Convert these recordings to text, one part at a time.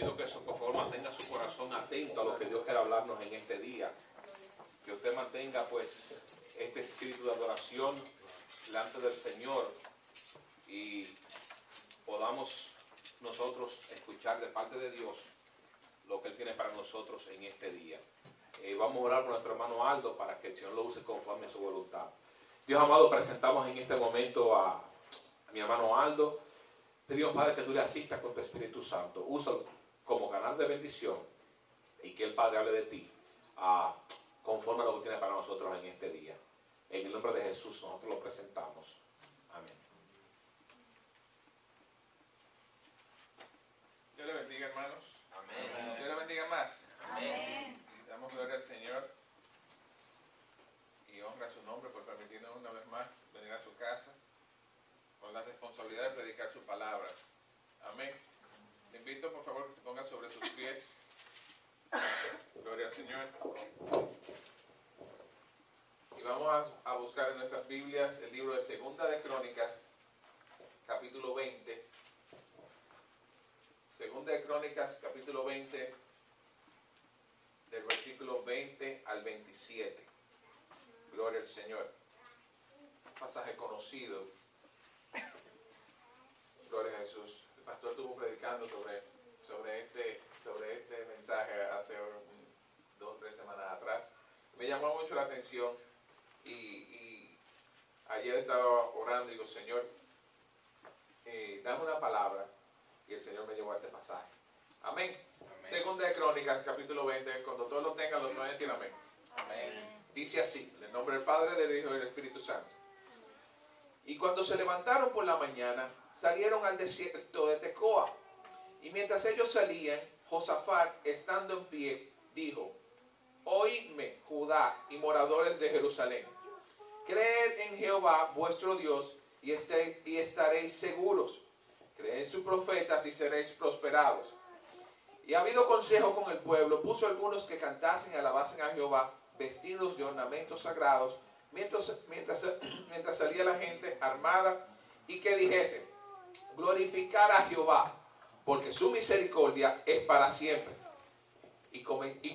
pido que eso, por favor, mantenga su corazón atento a lo que Dios quiere hablarnos en este día. Que usted mantenga, pues, este espíritu de adoración delante del Señor y podamos nosotros escuchar de parte de Dios lo que Él tiene para nosotros en este día. Vamos a orar por nuestro hermano Aldo para que el Señor lo use conforme a su voluntad. Dios amado, presentamos en este momento a mi hermano Aldo. Pedimos, Padre, que tú le asistas con tu Espíritu Santo. Úsalo como canal de bendición y que el Padre hable de ti conforme a lo que tiene para nosotros en este día. En el nombre de Jesús nosotros lo presentamos. Amén. Dios le bendiga, hermanos. Amén. Dios le bendiga más. Amén. Damos gloria al Señor y honra su nombre por permitirnos una vez más venir a su casa con la responsabilidad de predicar su palabra. Amén. Le invito, por favor, que se ponga sobre sus pies. Gloria al Señor. Y vamos a buscar en nuestras Biblias el libro de Segunda de Crónicas, capítulo 20. Segunda de Crónicas, capítulo 20, del versículo 20 al 27. Gloria al Señor. Un pasaje conocido. Gloria a Jesús. El pastor estuvo predicando sobre este mensaje hace 2 o 3 semanas atrás. Me llamó mucho la atención y ayer estaba orando y digo, Señor, dame una palabra, y el Señor me llevó a este pasaje. Amén. Amén. Segunda de Crónicas, capítulo 20, cuando todos lo tengan, los van a decir amén. Amén. Dice así, en el nombre del Padre, del Hijo y del Espíritu Santo. Y cuando se levantaron por la mañana, salieron al desierto de Tecoa. Y mientras ellos salían, Josafat, estando en pie, dijo, oídme, Judá y moradores de Jerusalén. Creed en Jehová vuestro Dios y estaréis seguros. Creed en sus profetas y seréis prosperados. Y ha habido consejo con el pueblo, puso algunos que cantasen y alabasen a Jehová, vestidos de ornamentos sagrados, mientras salía la gente armada, y que dijesen, glorificar a Jehová, porque su misericordia es para siempre. Y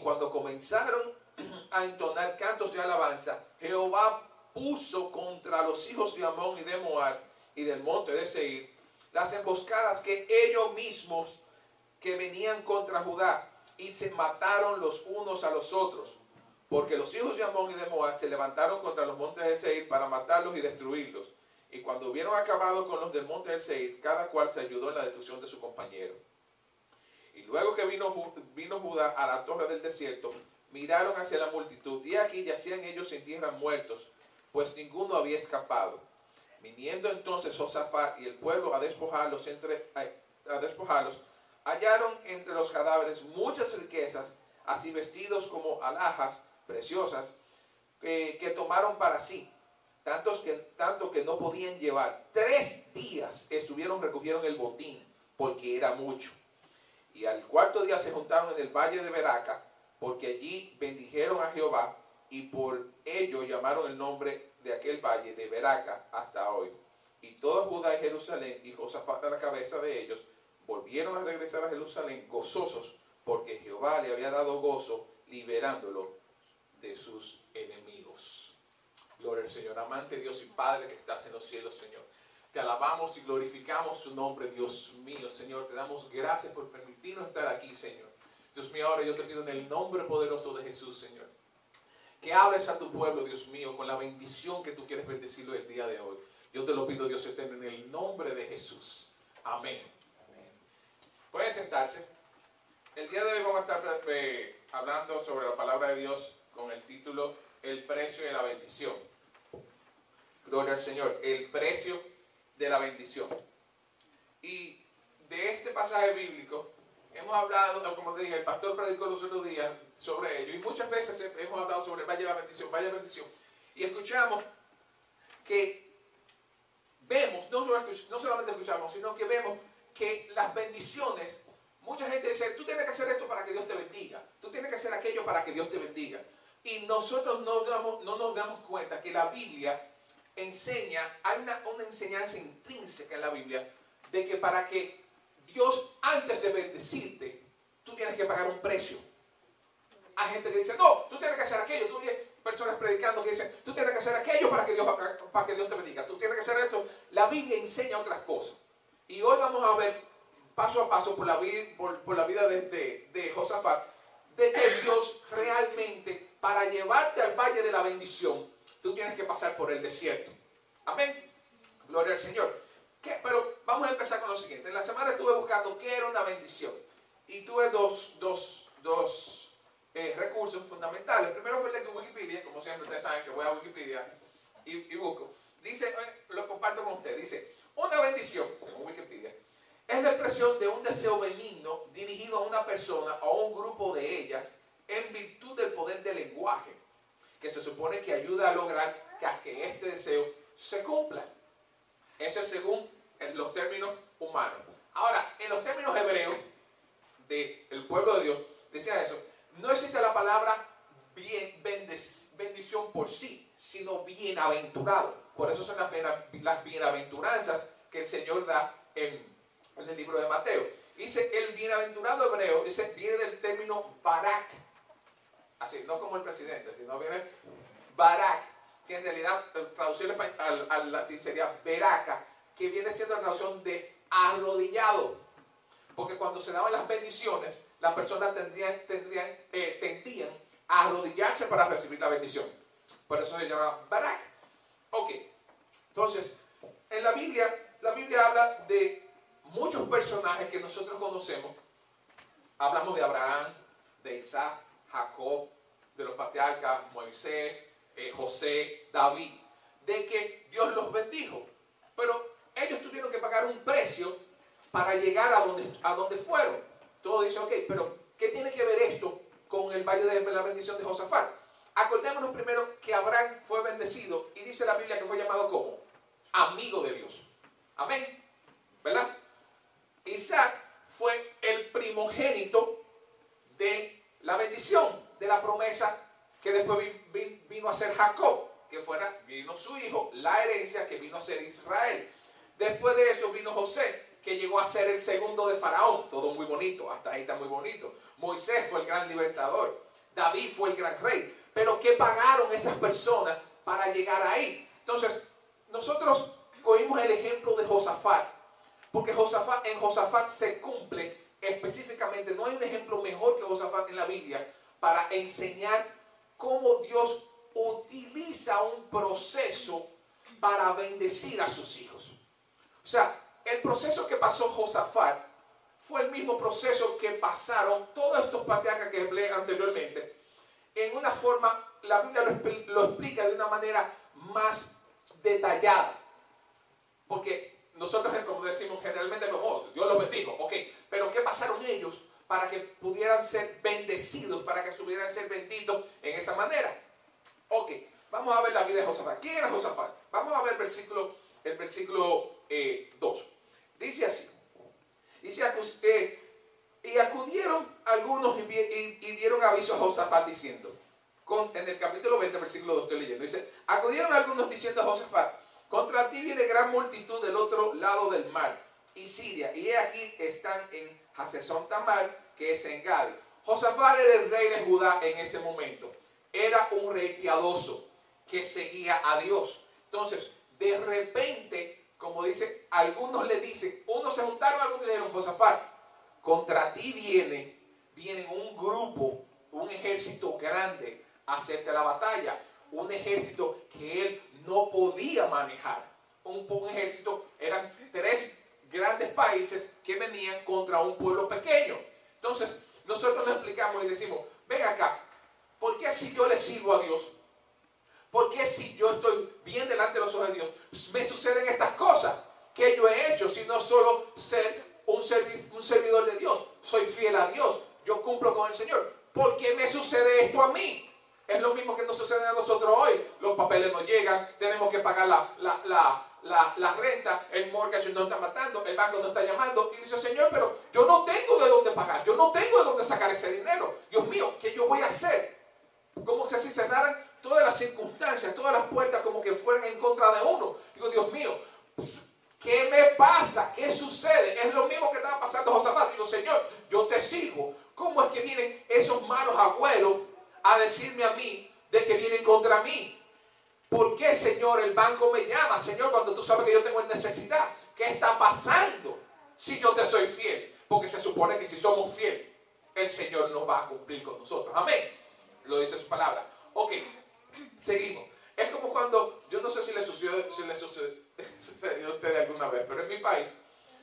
cuando comenzaron a entonar cantos de alabanza, Jehová puso contra los hijos de Amón y de Moab y del monte de Seir las emboscadas que ellos mismos que venían contra Judá, y se mataron los unos a los otros, porque los hijos de Amón y de Moab se levantaron contra los montes de Seir para matarlos y destruirlos. Y cuando hubieron acabado con los del monte de Seir, cada cual se ayudó en la destrucción de su compañero. Y luego que vino Judá a la torre del desierto, miraron hacia la multitud, y aquí yacían ellos en tierra muertos, pues ninguno había escapado. Viniendo entonces Josafat y el pueblo a despojarlos, hallaron entre los cadáveres muchas riquezas, así vestidos como alhajas preciosas, que tomaron para sí, tanto que no podían llevar. 3 días recogieron el botín, porque era mucho. Y al 4.º día se juntaron en el valle de Beraca, porque allí bendijeron a Jehová, y por ello llamaron el nombre de aquel valle de Beraca hasta hoy. Y todo Judá y Jerusalén, y Josafat a la cabeza de ellos, volvieron a regresar a Jerusalén gozosos, porque Jehová le había dado gozo, liberándolo de sus enemigos. Gloria al Señor. Amante Dios y Padre que estás en los cielos, Señor, te alabamos y glorificamos tu nombre, Dios mío, Señor. Te damos gracias por permitirnos estar aquí, Señor. Dios mío, ahora yo te pido en el nombre poderoso de Jesús, Señor, que hables a tu pueblo, Dios mío, con la bendición que tú quieres bendecirlo el día de hoy. Yo te lo pido, Dios eterno, en el nombre de Jesús. Amén. Amén. Pueden sentarse. El día de hoy vamos a estar hablando sobre la palabra de Dios con el título El precio de la bendición. Gloria al Señor. El precio de la bendición. Y de este pasaje bíblico hemos hablado, como te dije, el pastor predicó los otros días sobre ello, y muchas veces hemos hablado sobre el valle de la bendición, valle de la bendición, y escuchamos que vemos, no solamente escuchamos, sino que vemos que las bendiciones, mucha gente dice, tú tienes que hacer esto para que Dios te bendiga, tú tienes que hacer aquello para que Dios te bendiga, y nosotros no nos damos cuenta que la Biblia enseña, hay una enseñanza intrínseca en la Biblia, de que para que Dios, antes de bendecirte, tienes que pagar un precio. Hay gente que dice, no, tú tienes que hacer aquello. Tú tienes personas predicando que dicen, tú tienes que hacer aquello para que Dios te bendiga. Tú tienes que hacer esto. La Biblia enseña otras cosas. Y hoy vamos a ver paso a paso por la vida de Josafat, de que Dios realmente, para llevarte al valle de la bendición, tú tienes que pasar por el desierto. Amén. Gloria al Señor. Pero vamos a empezar con lo siguiente. En la semana estuve buscando qué era una bendición. Y tuve dos recursos fundamentales. Primero fue el de Wikipedia. Como siempre ustedes saben que voy a Wikipedia y busco. Dice, lo comparto con ustedes. Dice, una bendición, según Wikipedia, es la expresión de un deseo benigno dirigido a una persona o a un grupo de ellas en virtud del poder del lenguaje, que se supone que ayuda a lograr que este deseo se cumpla. Eso es según los términos humanos. Ahora, en los términos hebreos del pueblo de Dios, decía eso, no existe la palabra bendición por sí, sino bienaventurado. Por eso son las bienaventuranzas que el Señor da en el libro de Mateo. Dice, el bienaventurado hebreo, viene del término barak. Así, no como el presidente, sino viene barak, que en realidad traducción al latín sería beraca, que viene siendo la traducción de arrodillado. Porque cuando se daban las bendiciones, las personas tendían a arrodillarse para recibir la bendición. Por eso se llama barak. Ok, entonces, en la Biblia habla de muchos personajes que nosotros conocemos. Hablamos de Abraham, de Isaac, Jacob, de los patriarcas, Moisés, José, David, de que Dios los bendijo. Pero ellos tuvieron que pagar un precio para llegar a donde fueron. Todos dicen, ok, pero ¿qué tiene que ver esto con el valle de la bendición de Josafat? Acordémonos primero que Abraham fue bendecido y dice la Biblia que fue llamado como amigo de Dios. Amén. ¿Verdad? Isaac fue el primogénito de la bendición, de la promesa que después vino a ser Jacob, que vino su hijo, la herencia que vino a ser Israel. Después de eso vino José, que llegó a ser el segundo de Faraón. Todo muy bonito, hasta ahí está muy bonito. Moisés fue el gran libertador. David fue el gran rey. Pero ¿qué pagaron esas personas para llegar ahí? Entonces, nosotros cogimos el ejemplo de Josafat, porque en Josafat se cumple específicamente, no hay un ejemplo mejor que Josafat en la Biblia para enseñar cómo Dios utiliza un proceso para bendecir a sus hijos. O sea, el proceso que pasó Josafat fue el mismo proceso que pasaron todos estos patriarcas que hablé anteriormente. En una forma, la Biblia lo explica de una manera más detallada. Porque nosotros, como decimos generalmente, como Dios los bendijo, ok, pero ¿qué pasaron ellos para que pudieran ser bendecidos, para que pudieran ser benditos en esa manera? Ok, vamos a ver la vida de Josafat. ¿Quién era Josafat? Vamos a ver el versículo 2. Dice así, y acudieron algunos y dieron aviso a Josafat diciendo, en el capítulo 20, versículo 2 estoy leyendo, dice, acudieron algunos diciendo a Josafat, contra ti viene gran multitud del otro lado del mar, y Siria, y he aquí están en Hasezón Tamar, que es en Gadi. Josafat era el rey de Judá en ese momento. Era un rey piadoso que seguía a Dios. Entonces, de repente, como dice, algunos le dicen, unos se juntaron, algunos le dijeron, Josafat, contra ti vienen un grupo, un ejército grande a hacerte la batalla. Un ejército que él no podía manejar. Un ejército, eran 3 grandes países que venían contra un pueblo pequeño. Entonces, nosotros nos explicamos y decimos, ven acá, ¿por qué si yo le sirvo a Dios? ¿Por qué si yo estoy bien delante de los ojos de Dios, me suceden estas cosas que yo he hecho, sino solo ser un servidor de Dios? Soy fiel a Dios, yo cumplo con el Señor. ¿Por qué me sucede esto a mí? Es lo mismo que nos sucede a nosotros hoy. Los papeles no llegan, tenemos que pagar la renta, el mortgage nos está matando, el banco nos está llamando. Y dice, Señor, pero yo no tengo de dónde pagar, yo no tengo de dónde sacar ese dinero. Dios mío, ¿qué yo voy a hacer? Como si así cerraran todas las circunstancias, todas las puertas como que fueran en contra de uno. Digo, Dios mío, ¿qué me pasa? ¿Qué sucede? Es lo mismo que estaba pasando a Josafat. Digo, Señor, yo te sigo. ¿Cómo es que vienen esos malos agüeros a decirme a mí de que vienen contra mí? ¿Por qué, Señor, el banco me llama? Señor, cuando tú sabes que yo tengo necesidad, ¿qué está pasando si yo te soy fiel? Porque se supone que si somos fieles, el Señor nos va a cumplir con nosotros. Amén. Lo dice su palabra. Ok, seguimos. Es como cuando, yo no sé si le sucedió a ustedes alguna vez, pero en mi país,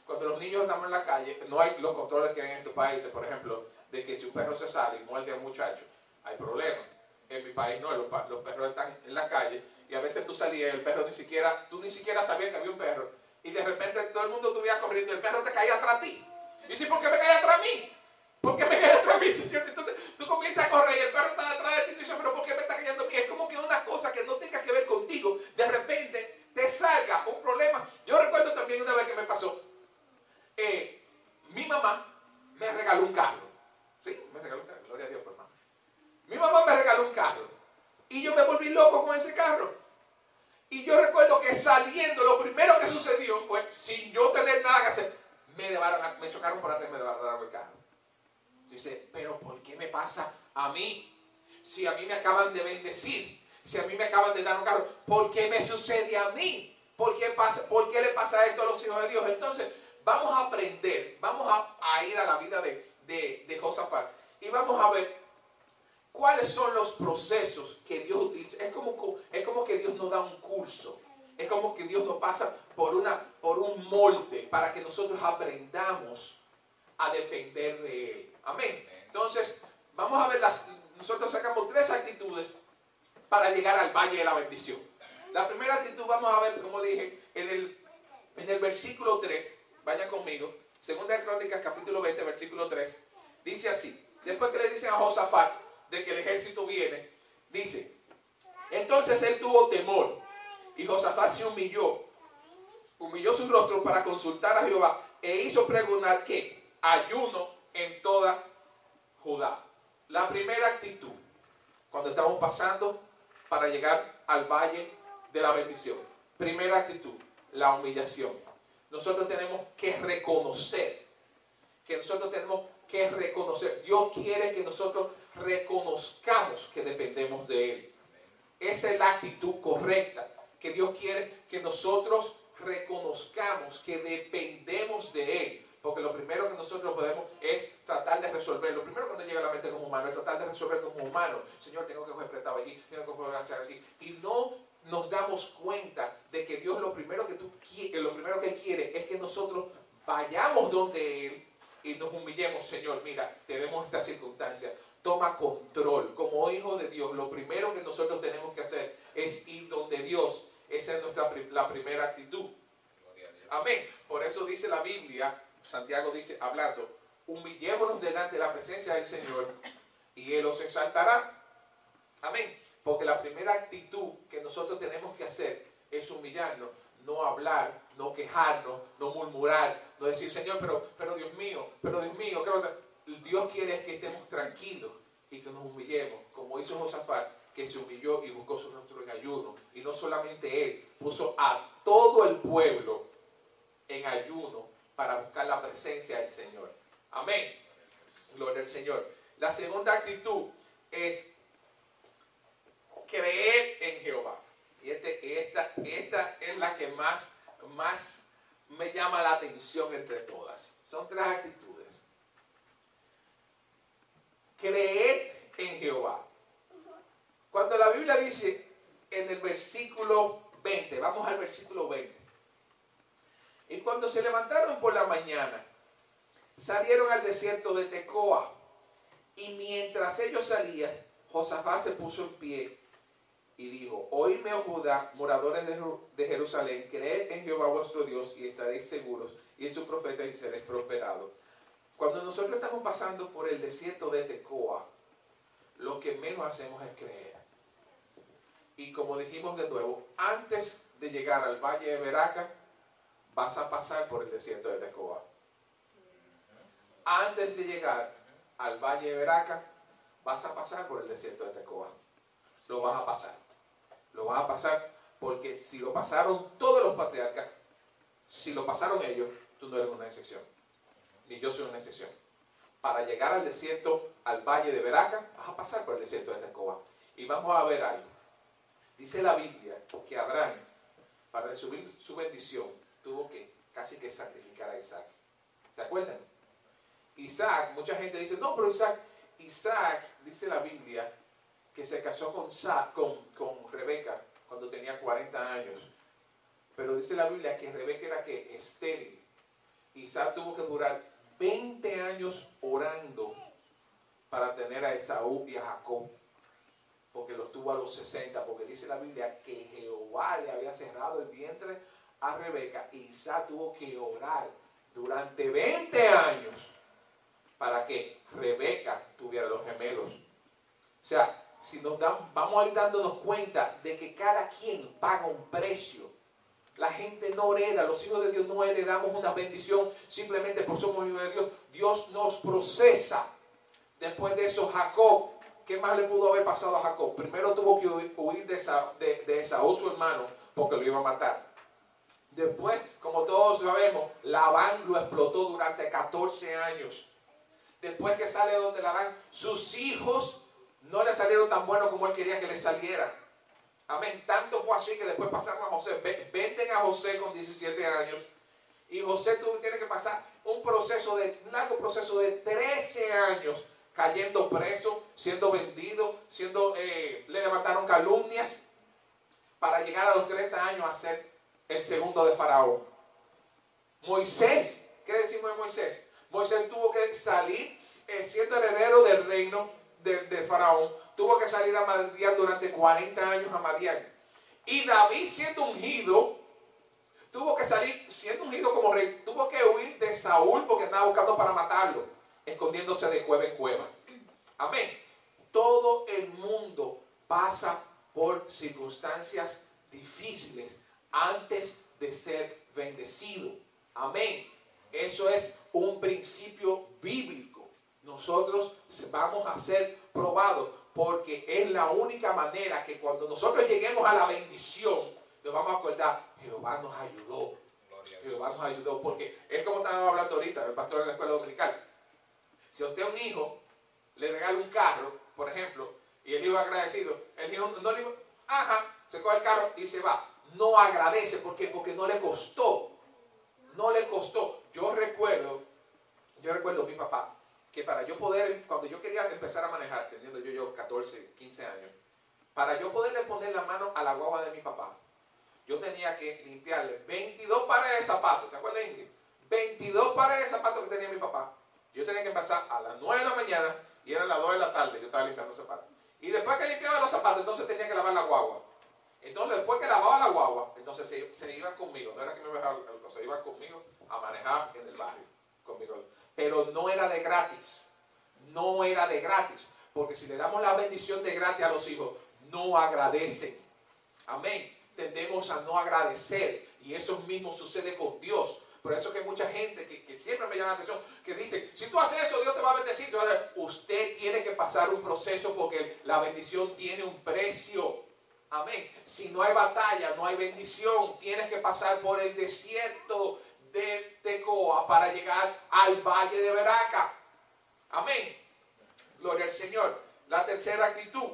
cuando los niños andamos en la calle, no hay los controles que hay en estos países, por ejemplo, de que si un perro se sale y muerde a un muchacho, hay problemas. En mi país no, los perros están en la calle y a veces tú salías y el perro tú ni siquiera sabías que había un perro y de repente todo el mundo estuviera corriendo y el perro te caía atrás de ti. Y si, ¿por qué me cae atrás de mí? ¿Por qué me cae atrás de mí, Señor? Entonces tú comienzas a correr y el perro está detrás de ti y tú dices, pero ¿por qué me está cayendo a mí? Es como que una cosa que no tenga que ver contigo, de repente te salga un problema. Yo recuerdo también una vez que me pasó, mi mamá me regaló un carro. Sí, me regaló un carro, gloria a Dios por más. Mi mamá me regaló un carro y yo me volví loco con ese carro. Y yo recuerdo que saliendo, lo primero que sucedió fue, sin yo tener nada que hacer, me chocaron por atrás y me desbarataron el carro. Dice, pero ¿por qué me pasa a mí? Si a mí me acaban de bendecir, si a mí me acaban de dar un carro, ¿por qué me sucede a mí? ¿Por qué le pasa esto a los hijos de Dios? Entonces, vamos a aprender, vamos a ir a la vida de Josafat y vamos a ver cuáles son los procesos que Dios utiliza. Es como que Dios nos da un curso. Es como que Dios nos pasa por un molde para que nosotros aprendamos a depender de Él. Amén. Entonces, vamos a ver nosotros sacamos 3 actitudes para llegar al valle de la bendición. La primera actitud, vamos a ver, como dije, en el versículo 3, vaya conmigo, Segunda de Crónicas, capítulo 20, versículo 3, dice así, después que le dicen a Josafat de que el ejército viene, dice, entonces él tuvo temor, y Josafat se humilló su rostro para consultar a Jehová, e hizo pregonar que ayuno en toda Judá. La primera actitud, cuando estamos pasando para llegar al valle de la bendición. Primera actitud, la humillación. Nosotros tenemos que reconocer, Dios quiere que nosotros reconozcamos que dependemos de Él. Esa es la actitud correcta, que Dios quiere que nosotros reconozcamos que dependemos de Él. Porque lo primero que nosotros podemos es tratar de resolver. Lo primero que nos llega a la mente como humano es tratar de resolver como humano. Señor, tengo que coger prestado allí, tengo que coger hacer así. Y no nos damos cuenta de que Dios lo primero que quiere es que nosotros vayamos donde Él y nos humillemos. Señor, mira, tenemos esta circunstancia. Toma control. Como hijo de Dios, lo primero que nosotros tenemos que hacer es ir donde Dios. Esa es la primera actitud. Amén. Por eso dice la Biblia, Santiago dice, hablando, humillémonos delante de la presencia del Señor y Él os exaltará. Amén. Porque la primera actitud que nosotros tenemos que hacer es humillarnos, no hablar, no quejarnos, no murmurar, no decir, Señor, pero Dios mío, Dios quiere que estemos tranquilos y que nos humillemos, como hizo Josafat, que se humilló y buscó su rostro en ayuno. Y no solamente él, puso a todo el pueblo en ayuno para buscar la presencia del Señor. Amén. Gloria al Señor. La segunda actitud es creer en Jehová. Y esta es la que más me llama la atención entre todas. Son 3 actitudes. Creer en Jehová. Cuando la Biblia dice en el versículo 20, vamos al versículo 20. Y cuando se levantaron por la mañana, salieron al desierto de Tecoa. Y mientras ellos salían, Josafat se puso en pie y dijo, oídme, oh Judá, moradores de Jerusalén, creed en Jehová vuestro Dios y estaréis seguros, y en su profeta y seréis prosperados. Cuando nosotros estamos pasando por el desierto de Tecoa, lo que menos hacemos es creer. Y como dijimos de nuevo, antes de llegar al valle de Beraca, vas a pasar por el desierto de Tecoa. Antes de llegar al valle de Beraca, vas a pasar por el desierto de Tecoa. Lo vas a pasar. Lo vas a pasar porque si lo pasaron todos los patriarcas, si lo pasaron ellos, tú no eres una excepción. Ni yo soy una excepción. para llegar al desierto, al valle de Beraca, vas a pasar por el desierto de Tecoa. Y vamos a ver algo. Dice la Biblia que Abraham, para recibir su bendición, tuvo que casi que sacrificar a Isaac. ¿Se acuerdan? Isaac, mucha gente dice, no, pero Isaac, dice la Biblia, que se casó con Rebeca cuando tenía 40 años. Pero dice la Biblia que Rebeca era que estéril. Isaac tuvo que durar 20 años orando para tener a Esaú y a Jacob, porque los tuvo a los 60, porque dice la Biblia que Jehová le había cerrado el vientre a Rebeca y Isaac tuvo que orar durante 20 años para que Rebeca tuviera los gemelos. O sea, si vamos a ir dándonos cuenta de que cada quien paga un precio. La gente no hereda, los hijos de Dios no heredamos una bendición simplemente por somos hijos de Dios. Dios nos procesa. Después de eso, Jacob, ¿qué más le pudo haber pasado a Jacob? Primero tuvo que huir de Esaú, su hermano, porque lo iba a matar. Después, como todos sabemos, Labán lo explotó durante 14 años. Después que sale donde Labán, sus hijos no le salieron tan buenos como él quería que les salieran. Amén. Tanto fue así que después pasaron a José. Venden a José con 17 años. Y José tiene que pasar un largo proceso de 13 años cayendo preso, siendo vendido, le levantaron calumnias para llegar a los 30 años a ser el segundo de Faraón. Moisés, ¿qué decimos de Moisés? Moisés tuvo que salir siendo heredero del reino de Faraón, tuvo que salir a Madián durante 40 años a Madián. Y David, siendo ungido, tuvo que salir siendo ungido como rey, tuvo que huir de Saúl porque andaba buscando para matarlo, escondiéndose de cueva en cueva. Amén. Todo el mundo pasa por circunstancias difíciles antes de ser bendecido. Amén. Eso es un principio bíblico. Nosotros vamos a ser probados porque es la única manera que cuando nosotros lleguemos a la bendición nos vamos a acordar, Jehová nos ayudó. Jehová nos ayudó, porque es como estábamos hablando ahorita, el pastor en la escuela dominical. Si a usted un hijo le regala un carro, por ejemplo, y el hijo agradecido, el hijo no le se coge el carro y se va. No agradece, ¿por qué? Porque no le costó. No le costó. Yo recuerdo a mi papá, que para yo poder, cuando yo quería empezar a manejar, teniendo yo 14, 15 años, para yo poderle poner la mano a la guagua de mi papá, yo tenía que limpiarle 22 pares de zapatos. ¿Te acuerdas, Ingrid? 22 pares de zapatos que tenía mi papá. Yo tenía que empezar a las 9 de la mañana y eran las 2 de la tarde. Yo estaba limpiando zapatos. Y después que limpiaba los zapatos, entonces tenía que lavar la guagua. Entonces, después que lavaba la guagua, entonces se iba conmigo. No era que me dejaba, se iba conmigo a manejar en el barrio. Conmigo. Pero no era de gratis. No era de gratis. Porque si le damos la bendición de gratis a los hijos, no agradecen. Amén. Tendemos a no agradecer. Y eso mismo sucede con Dios. Por eso que hay mucha gente que siempre me llama la atención, que dice, si tú haces eso, Dios te va a bendecir. Usted tiene que pasar un proceso porque la bendición tiene un precio. Amén. Si no hay batalla, no hay bendición. Tienes que pasar por el desierto de Tecoa para llegar al valle de Beraca. Amén. Gloria al Señor. La tercera actitud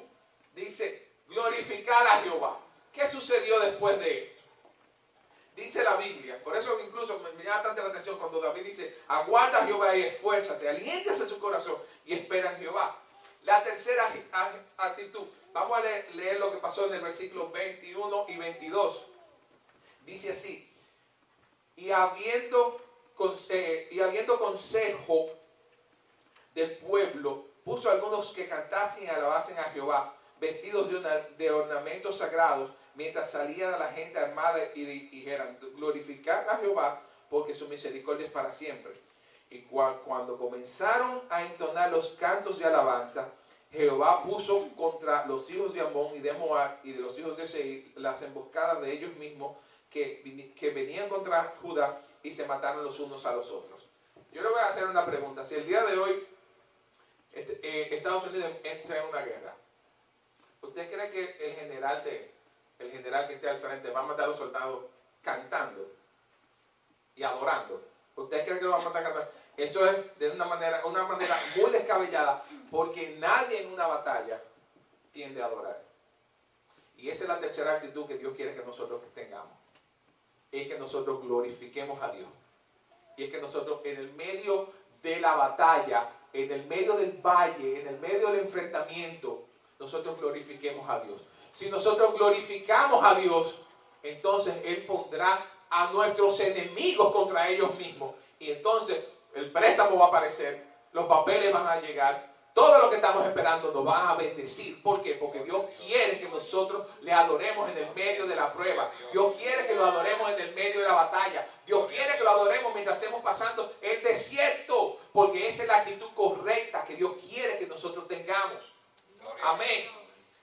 dice, glorificar a Jehová. ¿Qué sucedió después de esto? Dice la Biblia, por eso incluso me llama tanto la atención cuando David dice, aguarda a Jehová y esfuérzate, aliéntese su corazón y espera en Jehová. La tercera actitud, vamos a leer lo que pasó en el versículo 21 y 22. Dice así, y habiendo consejo del pueblo, puso a algunos que cantasen y alabasen a Jehová, vestidos de ornamentos sagrados, mientras salía la gente armada y dijeran, glorificar a Jehová, porque su misericordia es para siempre. Y cuando comenzaron a entonar los cantos de alabanza, Jehová puso contra los hijos de Amón y de Moab y de los hijos de Seir las emboscadas de ellos mismos que venían contra Judá y se mataron los unos a los otros. Yo le voy a hacer una pregunta. Si el día de hoy Estados Unidos entra en una guerra, ¿usted cree que el general que esté al frente va a matar a los soldados cantando y adorando? ¿Usted cree que lo va a matar cantando? Eso es de una manera muy descabellada, porque nadie en una batalla tiende a adorar. Y esa es la tercera actitud que Dios quiere que nosotros tengamos. Es que nosotros glorifiquemos a Dios. Y es que nosotros en el medio de la batalla, en el medio del valle, en el medio del enfrentamiento, nosotros glorifiquemos a Dios. Si nosotros glorificamos a Dios, entonces Él pondrá a nuestros enemigos contra ellos mismos. Y entonces el préstamo va a aparecer, los papeles van a llegar, todo lo que estamos esperando nos va a bendecir. ¿Por qué? Porque Dios quiere que nosotros le adoremos en el medio de la prueba. Dios quiere que lo adoremos en el medio de la batalla. Dios quiere que lo adoremos mientras estemos pasando el desierto. Porque esa es la actitud correcta que Dios quiere que nosotros tengamos. Amén.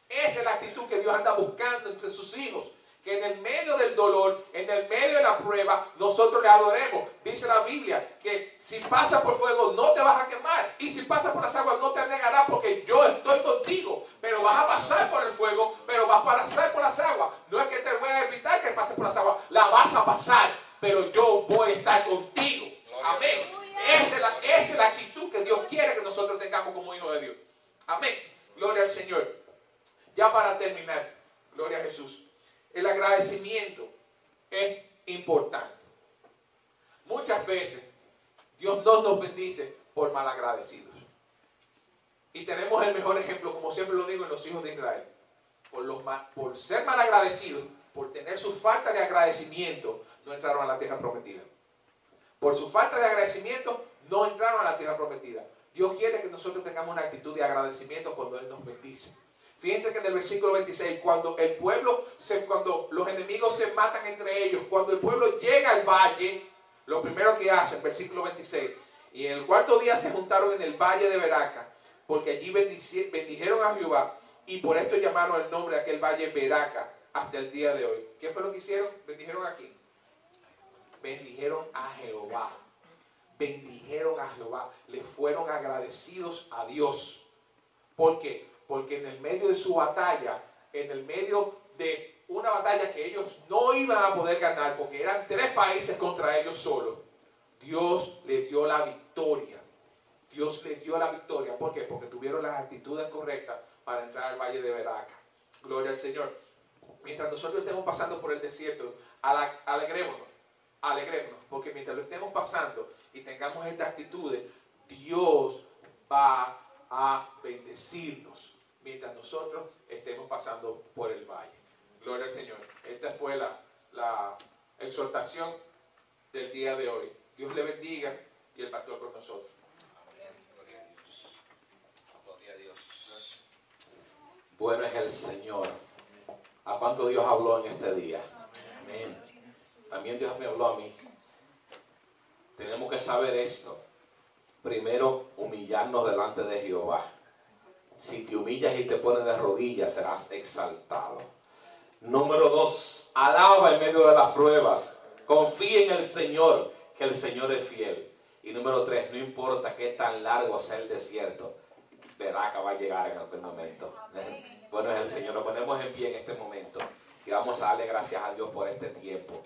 Esa es la actitud que Dios anda buscando entre sus hijos. Que en el medio del dolor, en el medio de la prueba, nosotros le adoremos. Dice la Biblia que si pasas por fuego no te vas a quemar. Y si pasas por las aguas no te anegarás porque yo estoy contigo. Pero vas a pasar por el fuego, pero vas a pasar por las aguas. No es que te voy a evitar que pases por las aguas. La vas a pasar, pero yo voy a estar contigo. Amén. Esa es la actitud que Dios quiere que nosotros tengamos como hijos de Dios. Amén. Gloria al Señor. Ya para terminar, gloria a Jesús. El agradecimiento es importante. Muchas veces Dios no nos bendice por malagradecidos. Y tenemos el mejor ejemplo, como siempre lo digo, en los hijos de Israel. Por ser malagradecidos, por tener su falta de agradecimiento, no entraron a la tierra prometida. Por su falta de agradecimiento, no entraron a la tierra prometida. Dios quiere que nosotros tengamos una actitud de agradecimiento cuando Él nos bendice. Fíjense que en el versículo 26, cuando los enemigos se matan entre ellos, cuando el pueblo llega al valle, lo primero que hace, versículo 26, y en el cuarto día se juntaron en el valle de Beraca, porque allí bendijeron a Jehová, y por esto llamaron el nombre de aquel valle Beraca hasta el día de hoy. ¿Qué fue lo que hicieron? ¿Bendijeron a quién? Bendijeron a Jehová. Bendijeron a Jehová. Le fueron agradecidos a Dios. ¿Por qué? Porque en el medio de su batalla, en el medio de una batalla que ellos no iban a poder ganar, porque eran 3 países contra ellos solos, Dios les dio la victoria. Dios les dio la victoria. ¿Por qué? Porque tuvieron las actitudes correctas para entrar al valle de Beraca. Gloria al Señor. Mientras nosotros estemos pasando por el desierto, alegrémonos, porque mientras lo estemos pasando y tengamos estas actitudes, Dios va a bendecirnos mientras nosotros estemos pasando por el valle. Gloria al Señor. Esta fue la exhortación del día de hoy. Dios le bendiga y el pastor con nosotros. Amén. Gloria a Dios. Gloria a Dios. Bueno es el Señor. ¿A cuánto Dios habló en este día? Amén. También Dios me habló a mí. Tenemos que saber esto. Primero, humillarnos delante de Jehová. Si te humillas y te pones de rodillas, serás exaltado. Número 2, alaba en medio de las pruebas. Confía en el Señor, que el Señor es fiel. Y número 3, no importa qué tan largo sea el desierto, Beraca va a llegar en algún momento. Bueno es el Señor. Nos ponemos en pie en este momento y vamos a darle gracias a Dios por este tiempo.